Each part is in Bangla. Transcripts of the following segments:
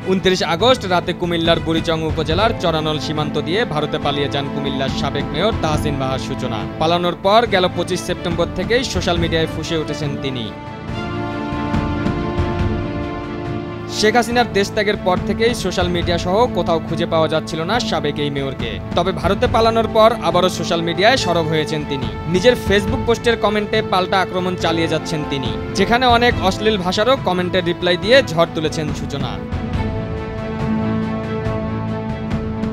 29 আগস্ট রাতে কুমিল্লার বুড়িচং উপজেলার চরানল সীমান্ত দিয়ে ভারতে পালিয়ে যান কুমিল্লার সাবেক মেয়র তাহসিন বাহার সূচনা। পালানোর পর গেল 25 সেপ্টেম্বর থেকেই সোশ্যাল মিডিয়ায় ফুঁসে উঠেছেন তিনি। শেখ হাসিনার দেশত্যাগের পর থেকেই সোশ্যাল মিডিয়া সহ কোথাও খুঁজে পাওয়া যাচ্ছিল না সাবেক এই মেয়রকে। তবে ভারতে পালানোর পর আবারও সোশ্যাল মিডিয়ায় সরব হয়েছেন তিনি। নিজের ফেসবুক পোস্টের কমেন্টে পাল্টা আক্রমণ চালিয়ে যাচ্ছেন তিনি, যেখানে অনেক অশ্লীল ভাষারও কমেন্টের রিপ্লাই দিয়ে ঝড় তুলেছেন সূচনা।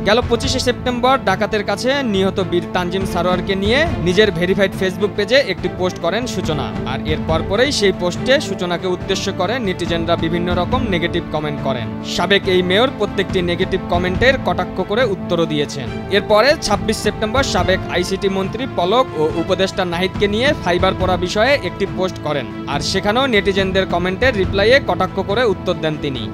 গেল 25 সেপ্টেম্বর ডাকাতের কাছে নিহত বীর তানজিম সারোয়ারকে নিয়ে নিজের ভেরিফাইড ফেসবুক পেজে একটি পোস্ট করেন সূচনা। আর এর পরপরেই সেই পোস্টে সূচনাকে উদ্দেশ্য করে নেটিজেনরা বিভিন্ন রকম নেগেটিভ কমেন্ট করেন। সাবেক এই মেয়র প্রত্যেকটি নেগেটিভ কমেন্টের কটাক্ষ করে উত্তরও দিয়েছেন। এরপরে 26 সেপ্টেম্বর সাবেক আইসিটি মন্ত্রী পলক ও উপদেষ্টা নাহিদকে নিয়ে ফাইবার পড়া বিষয়ে একটি পোস্ট করেন। আর সেখানেও নেটিজেনদের কমেন্টের রিপ্লাইয়ে কটাক্ষ করে উত্তর দেন তিনি।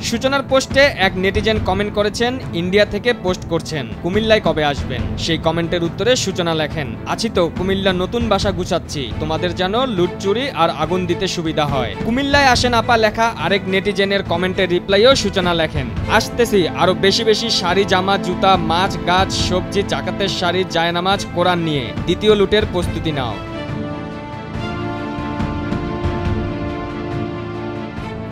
সূচনার পোস্টে এক নেটিজেন কমেন্ট করেছেন, ইন্ডিয়া থেকে পোস্ট করছেন, কুমিল্লায় কবে আসবেন? সেই কমেন্টের উত্তরে সূচনা লেখেন, আছি তো, কুমিল্লা নতুন বাসা গুছাচ্ছি, তোমাদের যেন লুট চুরি আর আগুন দিতে সুবিধা হয়। কুমিল্লায় আসেন আপা লেখা আরেক নেটিজেনের কমেন্টের রিপ্লাইও সূচনা লেখেন, আসতেছি, আরো বেশি বেশি শাড়ি, জামা, জুতা, মাছ, গাছ, সবজি, জাকাতের শাড়ি, জায়নামাজ, কোরআন নিয়ে দ্বিতীয় লুটের প্রস্তুতি নাও।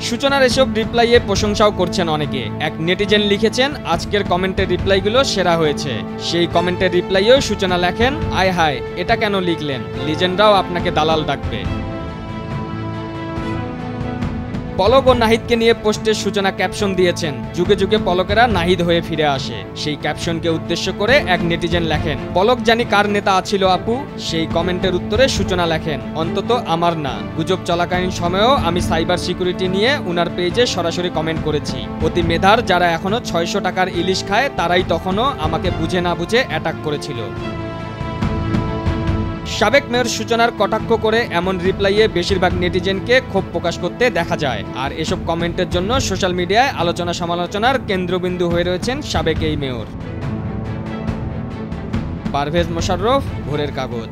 সূচনার এসব রিপ্লাইয়ে প্রশংসাও করছেন অনেকে। এক নেটিজেন লিখেছেন, আজকের কমেন্টের রিপ্লাইগুলো সেরা হয়েছে। সেই কমেন্টের রিপ্লাইয়েও সূচনা লেখেন, আয় হায়, এটা কেন লিখলেন? লিজেন্ডরাও আপনাকে দালাল ডাকবে। পলক ও নাহিদকে নিয়ে পোস্টের সূচনা ক্যাপশন দিয়েছেন, যুগে যুগে পলকেরা নাহিদ হয়ে ফিরে আসে। সেই ক্যাপশনকে উদ্দেশ্য করে এক নেটিজেন লেখেন, পলক জানি কার নেতা আছিল আপু। সেই কমেন্টের উত্তরে সূচনা লেখেন, অন্তত আমার না। গুজব চলাকালীন সময়েও আমি সাইবার সিকিউরিটি নিয়ে উনার পেজে সরাসরি কমেন্ট করেছি। অতি মেধার যারা এখনো 600 টাকার ইলিশ খায় তারাই তখনও আমাকে বুঝে না বুঝে অ্যাটাক করেছিল। সাবেক মেয়র সূচনার কটাক্ষ করে এমন রিপ্লাইয়ে বেশিরভাগ নেটিজেনকে ক্ষোভ প্রকাশ করতে দেখা যায়। আর এসব কমেন্টের জন্য সোশ্যাল মিডিয়ায় আলোচনা সমালোচনার কেন্দ্রবিন্দু হয়ে রয়েছেন সাবেক এই মেয়র। পারভেজ মোশাররফ, ভোরের কাগজ।